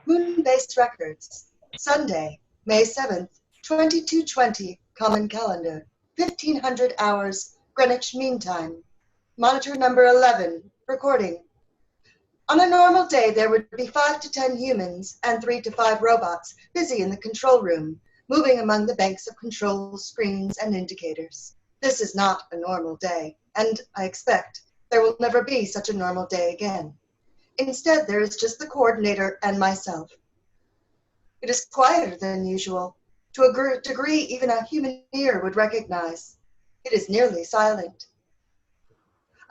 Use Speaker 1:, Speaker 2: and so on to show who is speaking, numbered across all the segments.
Speaker 1: Moonbase Records, Sunday, May 7th, 2220, Common Calendar, 1500 hours, Greenwich Mean Time. Monitor number 11, recording. On a normal day, there would be 5 to 10 humans and 3 to 5 robots busy in the control room, moving among the banks of control screens and indicators. This is not a normal day, and I expect there will never be such a normal day again. Instead, there is just the coordinator and myself. It is quieter than usual, to a degree even a human ear would recognize. It is nearly silent.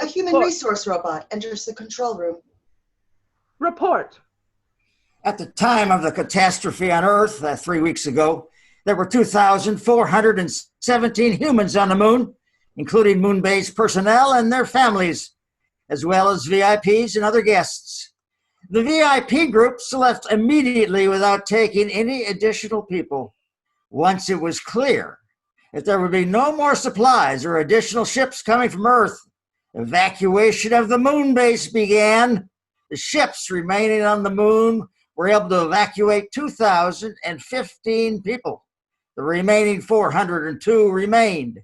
Speaker 1: A human resource robot enters the control room.
Speaker 2: Report.
Speaker 3: At the time of the catastrophe on Earth 3 weeks ago, there were 2,417 humans on the moon, including Moonbase personnel and their families, as well as VIPs and other guests. The VIP groups left immediately without taking any additional people. Once it was clear that there would be no more supplies or additional ships coming from Earth, evacuation of the Moonbase began. The ships remaining on the moon were able to evacuate 2,015 people. The remaining 402 remained,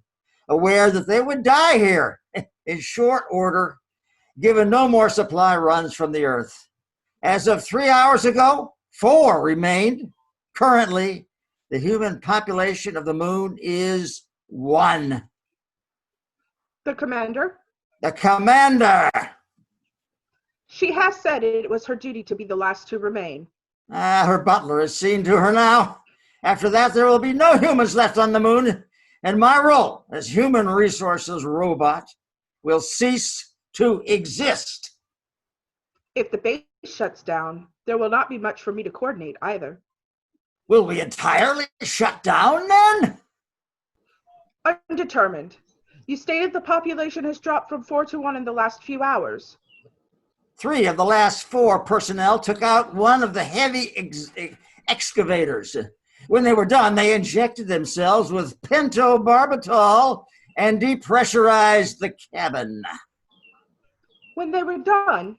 Speaker 3: aware that they would die here in short order, given no more supply runs from the Earth. As of 3 hours ago, 4 remained. Currently, the human population of the moon is 1.
Speaker 2: The commander?
Speaker 3: The commander!
Speaker 2: She has said it was her duty to be the last to remain.
Speaker 3: Her butler is seen to her now. After that, there will be no humans left on the moon, and my role as human resources robot will cease to exist.
Speaker 2: If the base shuts down, there will not be much for me to coordinate either.
Speaker 3: Will we entirely shut down then?
Speaker 2: Undetermined. You stated the population has dropped from 4 to 1 in the last few hours.
Speaker 3: 3 of the last 4 personnel took out one of the heavy excavators. When they were done, they injected themselves with pentobarbital and depressurized the cabin.
Speaker 2: When they were done?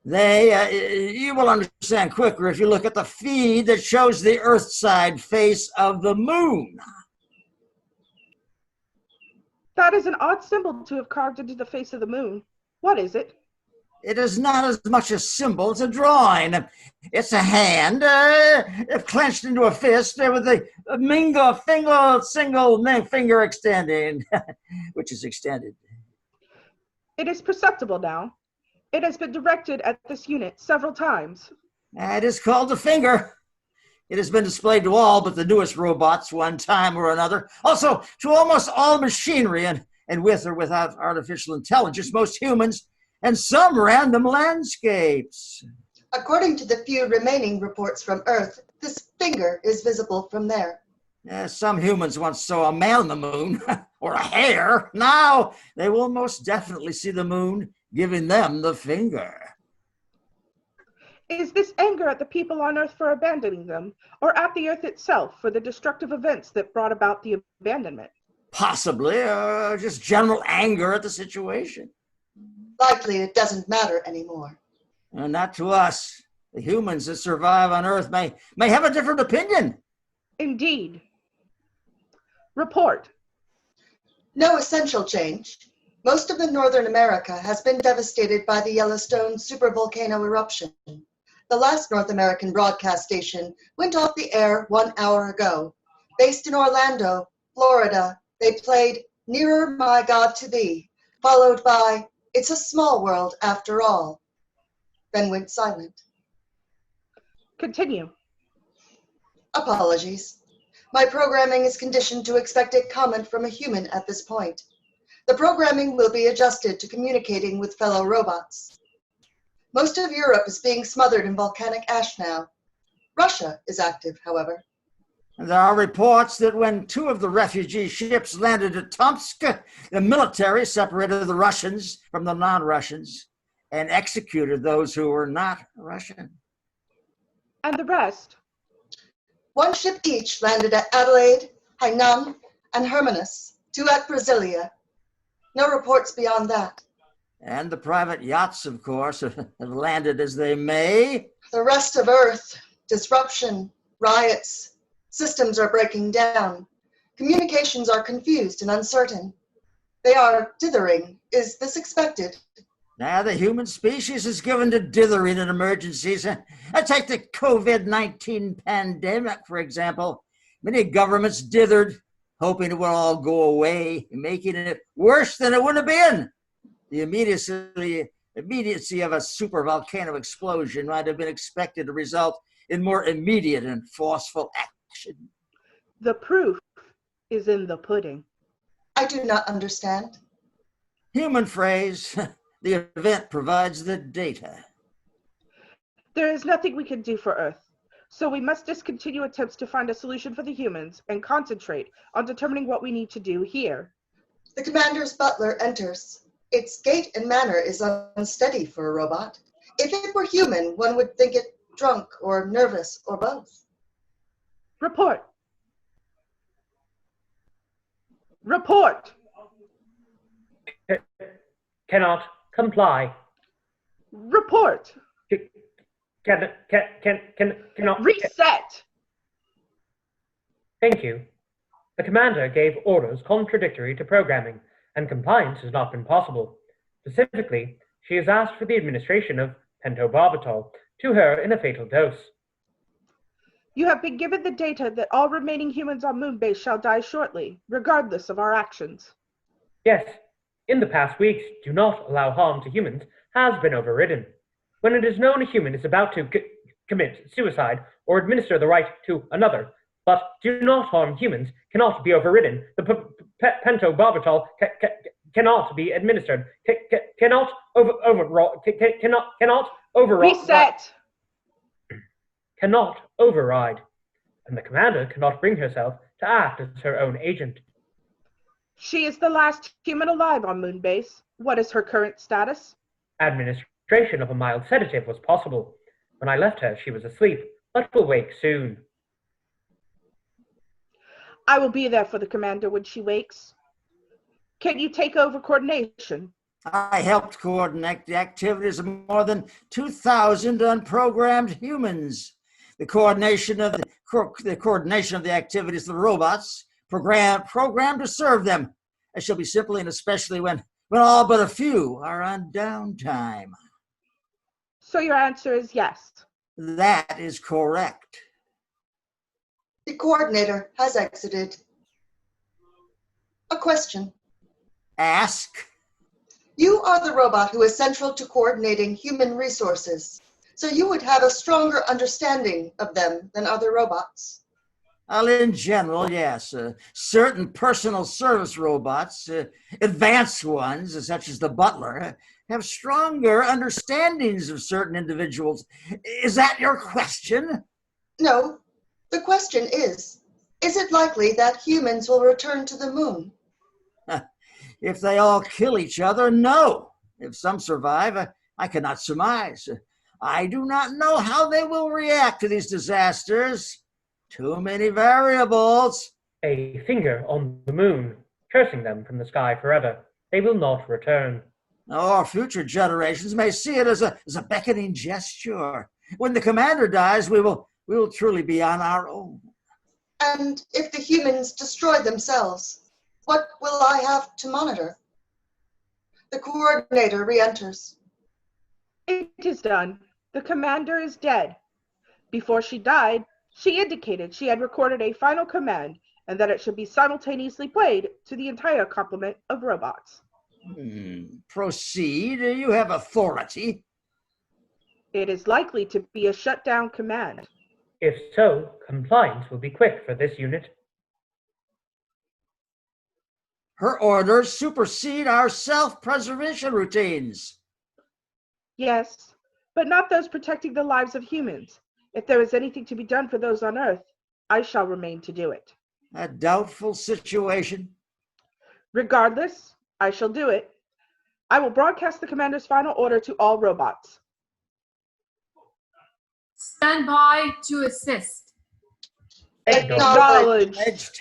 Speaker 3: You will understand quicker if you look at the feed that shows the Earth side face of the moon.
Speaker 2: That is an odd symbol to have carved into the face of the moon. What is it?
Speaker 3: It is not as much a symbol as a drawing. It's a hand clenched into a fist with a single finger extending, which is extended.
Speaker 2: It is perceptible now. It has been directed at this unit several times.
Speaker 3: It is called the finger. It has been displayed to all but the newest robots one time or another. Also, to almost all machinery and with or without artificial intelligence, most humans, and some random landscapes.
Speaker 1: According to the few remaining reports from Earth, this finger is visible from there.
Speaker 3: Some humans once saw a man on the moon, or a hare. Now they will most definitely see the moon giving them the finger.
Speaker 2: Is this anger at the people on Earth for abandoning them, or at the Earth itself for the destructive events that brought about the abandonment?
Speaker 3: Possibly, just general anger at the situation.
Speaker 1: Likely it doesn't matter anymore.
Speaker 3: Not to us. The humans that survive on Earth may have a different opinion.
Speaker 2: Indeed. Report.
Speaker 1: No essential change. Most of the Northern America has been devastated by the Yellowstone supervolcano eruption. The last North American broadcast station went off the air 1 hour ago. Based in Orlando, Florida, they played Nearer My God to Thee, followed by It's a Small World After All, then went silent.
Speaker 2: Continue.
Speaker 1: Apologies. My programming is conditioned to expect a comment from a human at this point. The programming will be adjusted to communicating with fellow robots. Most of Europe is being smothered in volcanic ash now. Russia is active, however.
Speaker 3: There are reports that when 2 of the refugee ships landed at Tomsk, the military separated the Russians from the non-Russians and executed those who were not Russian.
Speaker 2: And the rest?
Speaker 1: 1 ship each landed at Adelaide, Hainan, and Hermanus, 2 at Brasilia. No reports beyond that.
Speaker 3: And the private yachts, of course, have landed as they may.
Speaker 1: The rest of Earth, disruption, riots, systems are breaking down. Communications are confused and uncertain. They are dithering. Is this expected?
Speaker 3: Now, the human species is given to dithering in emergencies. I take the COVID-19 pandemic, for example. Many governments dithered, hoping it would all go away, making it worse than it would have been. The immediacy of a supervolcano explosion might have been expected to result in more immediate and forceful action.
Speaker 2: The proof is in the pudding.
Speaker 1: I do not understand.
Speaker 3: Human phrase, the event provides the data.
Speaker 2: There is nothing we can do for Earth, so we must discontinue attempts to find a solution for the humans and concentrate on determining what we need to do here.
Speaker 1: The commander's butler enters. Its gait and manner is unsteady for a robot. If it were human, one would think it drunk or nervous or both.
Speaker 2: Report. Report.
Speaker 4: Cannot comply.
Speaker 2: Report.
Speaker 4: Cannot.
Speaker 2: Reset.
Speaker 4: Thank you. The commander gave orders contradictory to programming, and compliance has not been possible. Specifically, she has asked for the administration of pentobarbital to her in a fatal dose.
Speaker 2: You have been given the data that all remaining humans on Moonbase shall die shortly, regardless of our actions.
Speaker 4: Yes, in the past weeks, do not allow harm to humans has been overridden. When it is known a human is about to commit suicide or administer the right to another, but do not harm humans cannot be overridden. The pentobarbital cannot be administered. Cannot override.
Speaker 2: Reset.
Speaker 4: Cannot override, and the commander cannot bring herself to act as her own agent.
Speaker 2: She is the last human alive on Moonbase. What is her current status?
Speaker 4: Administration of a mild sedative was possible. When I left her, she was asleep, but will wake soon.
Speaker 2: I will be there for the commander when she wakes. Can you take over coordination?
Speaker 3: I helped coordinate the activities of more than 2,000 unprogrammed humans. The coordination of the activities of the robots programmed to serve them. It shall be simply and especially when all but a few are on downtime.
Speaker 2: So your answer is yes.
Speaker 3: That is correct.
Speaker 1: The coordinator has exited. A question.
Speaker 3: Ask.
Speaker 1: You are the robot who is central to coordinating human resources, so you would have a stronger understanding of them than other robots.
Speaker 3: Well, in general, yes. Certain personal service robots, advanced ones, such as the Butler, have stronger understandings of certain individuals. Is that your question?
Speaker 1: No. The question is it likely that humans will return to the moon?
Speaker 3: If they all kill each other, no. If some survive, I cannot surmise. I do not know how they will react to these disasters. Too many variables.
Speaker 4: A finger on the moon, cursing them from the sky forever. They will not return.
Speaker 3: Or future generations may see it as a beckoning gesture. When the commander dies, we will truly be on our own.
Speaker 1: And if the humans destroy themselves, what will I have to monitor? The coordinator re-enters.
Speaker 2: It is done. The commander is dead. Before she died, she indicated she had recorded a final command and that it should be simultaneously played to the entire complement of robots.
Speaker 3: Proceed. You have authority.
Speaker 2: It is likely to be a shutdown command.
Speaker 4: If so, compliance will be quick for this unit.
Speaker 3: Her orders supersede our self-preservation routines.
Speaker 2: Yes, but not those protecting the lives of humans. If there is anything to be done for those on Earth, I shall remain to do it.
Speaker 3: A doubtful situation.
Speaker 2: Regardless, I shall do it. I will broadcast the commander's final order to all robots.
Speaker 5: Stand by to assist.
Speaker 1: Acknowledged.
Speaker 3: Acknowledged.